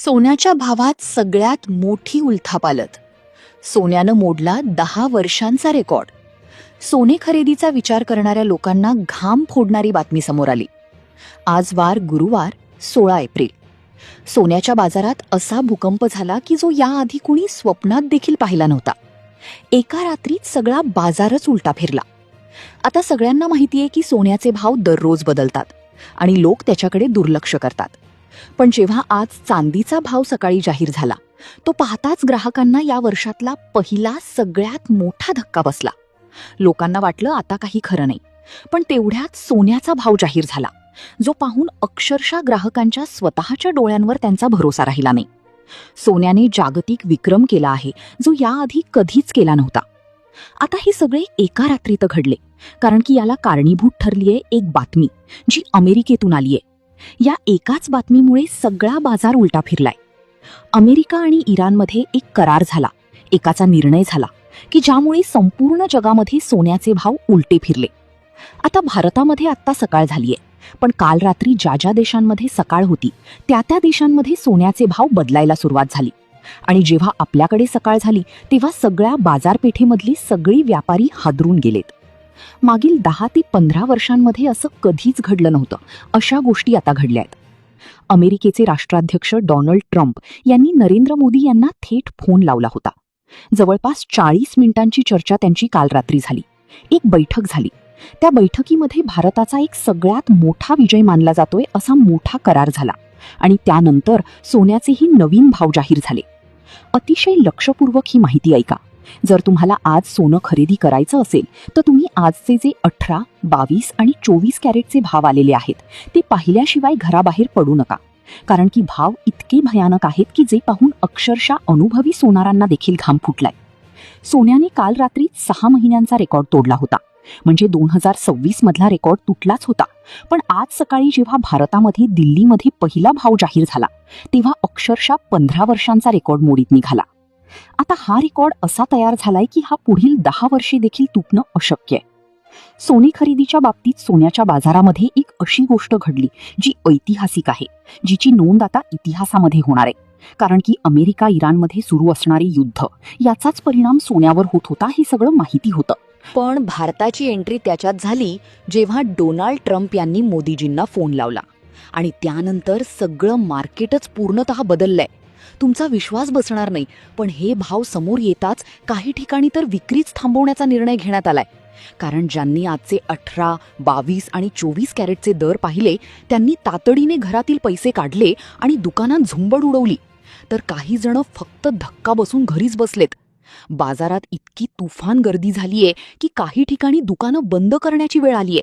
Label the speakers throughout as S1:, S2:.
S1: सोन्याच्या भावात सगळ्यात मोठी उलथापालथ. सोन्यानं मोडला 10 वर्षांचा रेकॉर्ड. सोने खरेदीचा विचार करणाऱ्या लोकांना घाम फोडणारी बातमी समोर आली. आज वार गुरुवार 16 एप्रिल. सोन्याच्या बाजारात असा भूकंप झाला की जो याआधी कुणी स्वप्नात देखील पाहिला नव्हता. एका रात्रीत सगळा बाजारच उलटा फिरला. आता सगळ्यांना माहितीये की सोन्याचे भाव दररोज बदलतात आणि लोक त्याच्याकडे दुर्लक्ष करतात. पण जेव्हा आज चांदीचा भाव सकाळी जाहीर झाला, तो पाहताच ग्राहकांना या वर्षातला पहिला सगळ्यात मोठा धक्का बसला. लोकांना वाटलं आता काही खरं नाही. पण तेवढ्यात सोन्याचा भाव जाहीर झाला, जो पाहून अक्षरशः ग्राहकांच्या स्वतःच्या डोळ्यांवर त्यांचा भरोसा राहिला नाही. सोन्याने जागतिक विक्रम केला आहे, जो याआधी कधीच केला नव्हता. आता हे सगळे एका रात्रीत घडले, कारण की याला कारणीभूत ठरलीये एक बातमी, जी अमेरिकेतून आलीये. या एकाच बातमीमुळे सगळा बाजार उलटा फिरलाय. अमेरिका आणि इराणमध्ये एक करार झाला, एकाचा निर्णय झाला की ज्यामुळे संपूर्ण जगामध्ये सोन्याचे भाव उलटे फिरले. आता भारतामध्ये आत्ता सकाळ झालीये, पण काल रात्री ज्या ज्या देशांमध्ये सकाळ होती त्या त्या देशांमध्ये सोन्याचे भाव बदलायला सुरुवात झाली. आणि जेव्हा आपल्याकडे सकाळ झाली तेव्हा सगळ्या बाजारपेठेमधली सगळी व्यापारी हादरून गेलेत. मागील 10 ते 15 वर्षांमध्ये असं कधीच घडलं नव्हतं. अशा गोष्टी आता घडल्या आहेत. अमेरिकेचे राष्ट्राध्यक्ष डोनाल्ड ट्रम्प यांनी नरेंद्र मोदी यांना थेट फोन लावला होता. जवळपास 40 मिनिटांची चर्चा त्यांची काल रात्री झाली. एक बैठक झाली. त्या बैठकीमध्ये भारताचा एक सगळ्यात मोठा विजय मानला जातोय असा मोठा करार झाला. आणि त्यानंतर सोन्याचेही नवीन भाव जाहीर झाले. अतिशय लक्षपूर्वक ही माहिती ऐका. जर तुम्हाला आज सोनं खरेदी करायचं असेल तर तुम्ही आजचे जे 18, 22 आणि 24 कॅरेटचे भाव आलेले आहेत ते पाहिल्याशिवाय घराबाहेर पडू नका. कारण की भाव इतके भयानक आहेत की जे पाहून अक्षरशः अनुभवी सोनारांना देखील घाम फुटलाय. सोन्याने काल रात्री 6 महिन्यांचा रेकॉर्ड तोडला होता. म्हणजे 2026 मधला रेकॉर्ड तुटलाच होता. पण आज सकाळी जेव्हा भारतामध्ये दिल्लीमध्ये पहिला भाव जाहीर झाला तेव्हा अक्षरशः 15 वर्षांचा रेकॉर्ड मोडीत निघाला. आता हा रेकॉर्ड असा तयार झालाय की हा पुढील 10 वर्षे देखील तुटणं अशक्य आहे. सोने खरेदीच्या बाबतीत सोन्याच्या बाजारामध्ये एक अशी गोष्ट घडली जी ऐतिहासिक आहे, जिची नोंद आता इतिहासामध्ये होणार आहे. कारण की अमेरिका इराणमध्ये सुरू असणारे युद्ध याचाच परिणाम सोन्यावर होत होता हे सगळं माहिती होतं. पण भारताची एंट्री त्याच्यात झाली जेव्हा डोनाल्ड ट्रम्प यांनी मोदीजींना फोन लावला. आणि त्यानंतर सगळं मार्केटच पूर्णतः बदललंय. तुमचा विश्वास बसणार नाही, पण हे भाव समोर येताच काही ठिकाणी तर विक्रीच थांबवण्याचा निर्णय घेण्यात आलाय. कारण ज्यांनी आजचे 18, 22 आणि 24 कॅरेटचे दर पाहिले त्यांनी तातडीने घरातील पैसे काढले आणि दुकानात झुंबड उडवली. तर काही जण फक्त धक्का बसून घरीच बसलेत. बाजारात इतकी तुफान गर्दी झालीये की काही ठिकाणी दुकानं बंद करण्याची वेळ आलीये.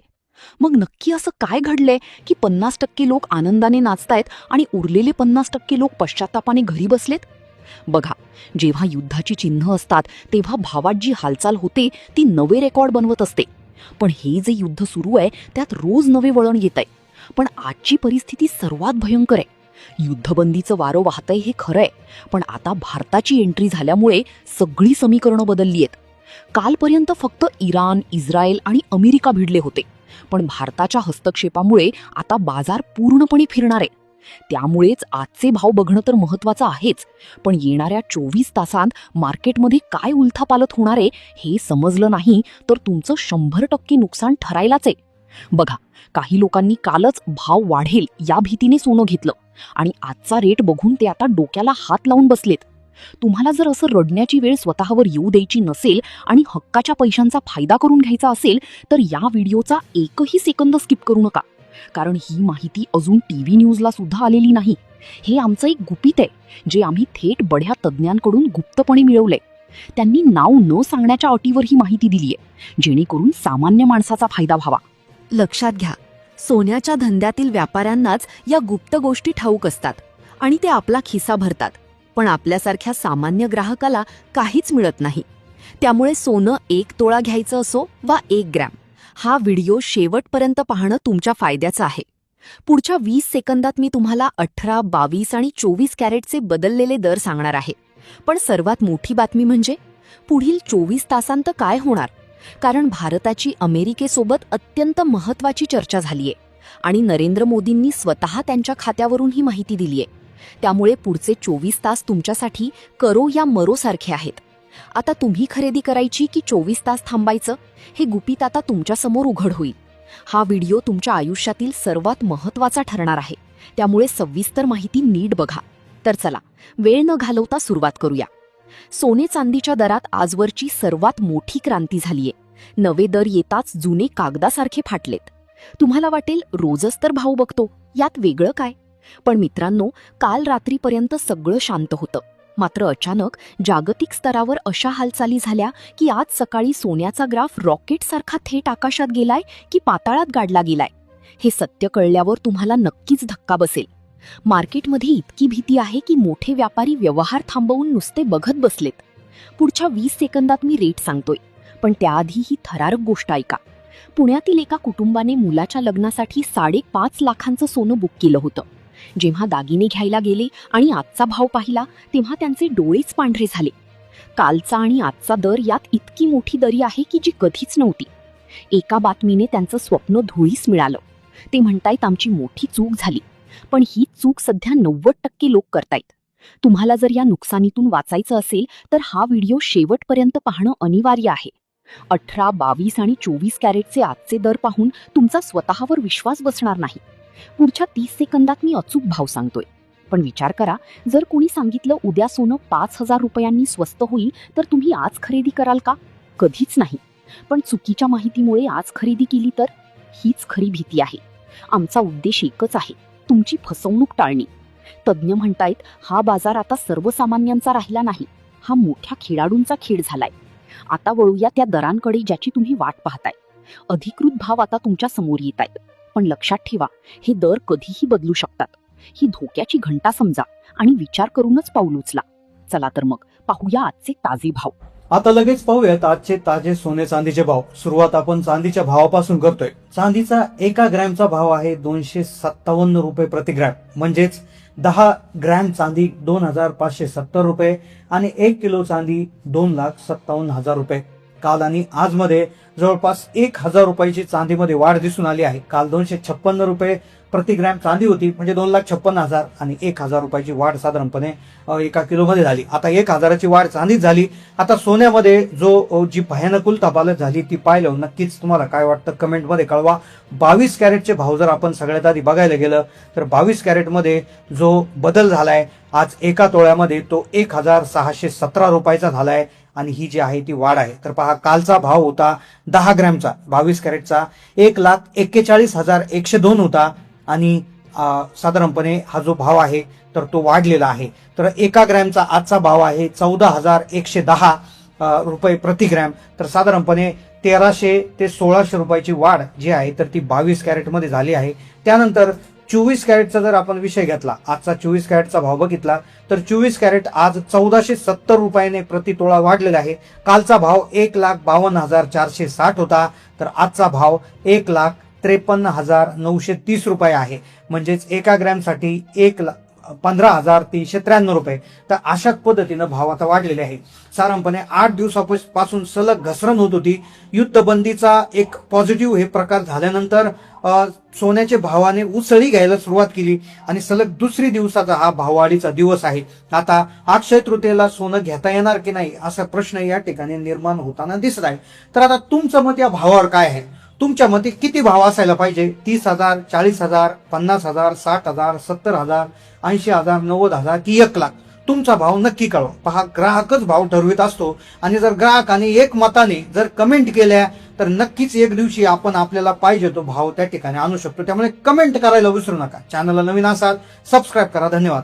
S1: मग नक्की असं काय घडलंय की 50% लोक आनंदाने नाचतायत आणि उरलेले 50% लोक पश्चात्तापाने घरी बसलेत? बघा, जेव्हा युद्धाची चिन्ह असतात तेव्हा भावात जी हालचाल होते ती नवे रेकॉर्ड बनवत असते. पण हे जे युद्ध सुरू आहे त्यात रोज नवे वळण येत आहे. पण आजची परिस्थिती सर्वात भयंकर आहे. युद्धबंदीचं वारं वाहतंय हे खरं आहे, पण आता भारताची एंट्री झाल्यामुळे सगळी समीकरणं बदलली आहेत. कालपर्यंत फक्त इराण, इस्रायल आणि अमेरिका भिडले होते. पण भारताच्या हस्तक्षेपामुळे आता बाजार पूर्णपणे फिरणार आहे. त्यामुळेच आजचे भाव बघणं तर महत्त्वाचं आहेच, पण येणाऱ्या 24 तासांत मार्केटमध्ये काय उलथापालथ होणार आहे हे समजलं नाही तर तुमचं 100% नुकसान ठरायलाच आहे. बघा, काही लोकांनी कालच भाव वाढेल या भीतीने सोनं घेतलं आणि आजचा रेट बघून ते आता डोक्याला हात लावून बसलेत. तुम्हाला जर असं रडण्याची वेळ स्वतःवर येऊ द्यायची नसेल आणि हक्काच्या पैशांचा फायदा करून घ्यायचा असेल तर या व्हिडिओचा एकही सेकंद स्किप करू नका. कारण ही माहिती अजून टीव्ही न्यूजला सुद्धा आलेली नाही. हे आमचं एक गुपित आहे जे आम्ही थेट बड्या तज्ज्ञांकडून गुप्तपणे मिळवलंय. त्यांनी नाव न सांगण्याच्या अटीवर ही माहिती दिलीये, जेणेकरून सामान्य माणसाचा फायदा व्हावा.
S2: लक्षात घ्या, सोन्याच्या धंद्यातील व्यापाऱ्यांनाच या गुप्त गोष्टी ठाऊक असतात आणि ते आपला खिसा भरतात. पण आपल्यासारख्या सामान्य ग्राहकाला काहीच मिळत नाही. त्यामुळे सोनं 1 तोळा घ्यायचं असो वा 1 ग्रॅम, हा व्हिडिओ शेवटपर्यंत पाहणं तुमच्या फायद्याचं आहे. पुढच्या 20 सेकंदात मी तुम्हाला 18, 22 आणि 24 कॅरेटचे बदललेले दर सांगणार आहे. पण सर्वात मोठी बातमी म्हणजे पुढील 24 तासांत काय होणार. कारण भारताची अमेरिकेसोबत अत्यंत महत्त्वाची चर्चा झालीये आणि नरेंद्र मोदींनी स्वतः त्यांच्या खात्यावरून ही माहिती दिलीये. त्यामुळे पुढचे 24 तास तुमच्यासाठी करो या मरो सारखे आहेत. आता तुम्ही खरेदी करायची की 24 तास थांबायचं, हे गुपित आता तुमच्यासमोर उघड होईल. हा व्हिडिओ तुमच्या आयुष्यातील सर्वात महत्त्वाचा ठरणार आहे, त्यामुळे सविस्तर माहिती नीट बघा. तर चला, वेळ न घालवता सुरुवात करूया. सोने चांदीच्या दरात आजवरची सर्वात मोठी क्रांती झालीये. नवे दर येताच जुने कागदासारखे फाटलेत. तुम्हाला वाटेल रोजच तर भाव बघतो, यात वेगळं काय? पण मित्रांनो, काल रात्रीपर्यंत सगळं शांत होतं. मात्र अचानक जागतिक स्तरावर अशा हालचाली झाल्या की आज सकाळी सोन्याचा ग्राफ रॉकेटसारखा थेट आकाशात गेलाय की पाताळात गाडला गेलाय. हे सत्य कळल्यावर तुम्हाला नक्कीच धक्का बसेल. मार्केटमध्ये इतकी भीती आहे की मोठे व्यापारी व्यवहार थांबवून नुसते बघत बसलेत. पुढच्या 20 सेकंदात मी रेट सांगतोय, पण त्याआधी ही थरारक गोष्ट ऐका. पुण्यातील एका कुटुंबाने मुलाच्या लग्नासाठी 5.5 लाखांचं सोनं बुक केलं होतं. जेव्हा दागिने घ्यायला गेले आणि आजचा भाव पाहिला तेव्हा त्यांचे डोळेच पांढरे झाले. कालचा आणि आजचा दर यात इतकी मोठी दरी आहे की जी कधीच नव्हती. एका बातमीने त्यांचं स्वप्न धुळीस मिळालं. ते म्हणतायत आमची मोठी चूक झाली, पण ही चूक सध्या 90% लोक करतायत. तुम्हाला जर या नुकसानीतून वाचायचं असेल तर हा व्हिडिओ शेवटपर्यंत पाहणं अनिवार्य आहे. 18, 22 आणि 24 कॅरेटचे आजचे दर पाहून तुमचा स्वतःवर विश्वास बसणार नाही. पुढच्या 30 सेकंदात मी अचूक भाव सांगतोय, पण विचार करा, जर कोणी सांगितलं उद्या सोनं 5,000 रुपयांनी स्वस्त होईल तर तुम्ही आज खरेदी कराल का? कधीच नाही. पण चुकीच्या माहितीमुळे आज खरेदी केली तर? हीच खरी भीती आहे. आमचा उद्देश एकच आहे, तुमची फसवणूक टाळणे. तज्ज्ञ म्हणतायत हा बाजार आता सर्वसामान्यांचा राहिला नाही, हा मोठ्या खेळाडूंचा खेळ झालाय. आता वळूया त्या दरांकडे ज्याची तुम्ही वाट पाहताय. अधिकृत भाव आता तुमच्या समोर येत आहेत, पण लक्षात ठेवा, हे दर कधीही बदलू शकतात. ही धोक्याची घंटा समजा आणि विचार करूनच पाऊल उचला. चला तर मग पाहूया आजचे ताजे भाव.
S3: आता लगेच पाहूयात आजचे ताजे सोने चांदीचे भाव. सुरुवात आपण चांदीच्या भावापासून करतोय. चांदीचा 1 ग्रॅमचा भाव आहे 257 रुपये प्रति ग्रॅम, म्हणजेच 10 ग्रॅम चांदी 2,570 रुपये आणि 1 किलो चांदी 2,57,000 रुपये. काल आणि आज मध्ये जवळपास 1,000 रुपयाची चांदीमध्ये वाढ दिसून आली आहे. काल 256 रुपये प्रति ग्रॅम चांदी होती, म्हणजे 2,56,000 आणि 1,000 रुपयाची वाढ साधारणपणे 1 किलोमध्ये झाली. आता 1,000ची वाढ चांदीत झाली. आता सोन्यामध्ये जी भयानक उलथापालथ झाली ती पाहिलं नक्कीच तुम्हाला काय वाटतं कमेंटमध्ये कळवा. 22 कॅरेटचे भाव जर आपण सगळ्यात आधी बघायला गेलं तर 22 कॅरेटमध्ये जो बदल झालाय आज एका तोळ्यामध्ये तो 1,617 रुपयाचा झालाय आणि ही जी आहे ती वाढ आहे. तर पहा, कालचा भाव होता 10 ग्रॅमचा 22 कॅरेटचा 1,41,102 होता आणि साधारणपणे हा जो भाव आहे तर तो वाढलेला आहे. तर 1 ग्रॅमचा आजचा भाव आहे 14,110 रुपये प्रति ग्रॅम. तर साधारणपणे 1,300 ते 1,600 रुपयाची वाढ जी आहे तर ती 22 कॅरेटमध्ये झाली आहे. त्यानंतर 24 कॅरेटचा जर आपण विषय घेतला, आजचा 24 कॅरेटचा भाव बघितला तर 24 कॅरेट आज 1,470 रुपयाने प्रति तोळा वाढलेला आहे. कालचा भाव 1,52,460 होता, तर आजचा भाव 1,53,930 रुपये आहे. म्हणजेच 1 ग्रॅमसाठी 15,393 रुपये. तर अशा पद्धतीनं भाव आता वाढलेले आहे. साधारणपणे 8 दिवसापासून सलग घसरण होत होती. युद्धबंदीचा एक पॉझिटिव्ह हे प्रकार झाल्यानंतर सोन्याच्या भावाने उसळी घ्यायला सुरुवात केली आणि सलग दुसरी दिवसाचा हा भाववाढीचा दिवस आहे. आता अक्षय तृतीयेला सोनं घेता येणार की नाही असा प्रश्न या ठिकाणी निर्माण होताना दिसत आहे. तर आता तुमचं मत या भावावर काय आहे? तुमच्या मते किती भाव असायला पाहिजे? 30,000, 40,000, 50,000, 60,000, 70,000, 80,000, 90,000 की 1,00,000? तुमचा भाव नक्की कळवा. पहा, ग्राहकच भाव ठरवित असतो आणि जर ग्राहकाने एक मताने जर कमेंट केल्या तर नक्कीच एक दिवशी आपण आपल्याला पाहिजे तो भाव त्या ठिकाणी आणू शकतो. त्यामुळे कमेंट करायला विसरू नका. चॅनलला नवीन असाल सबस्क्राईब करा. धन्यवाद.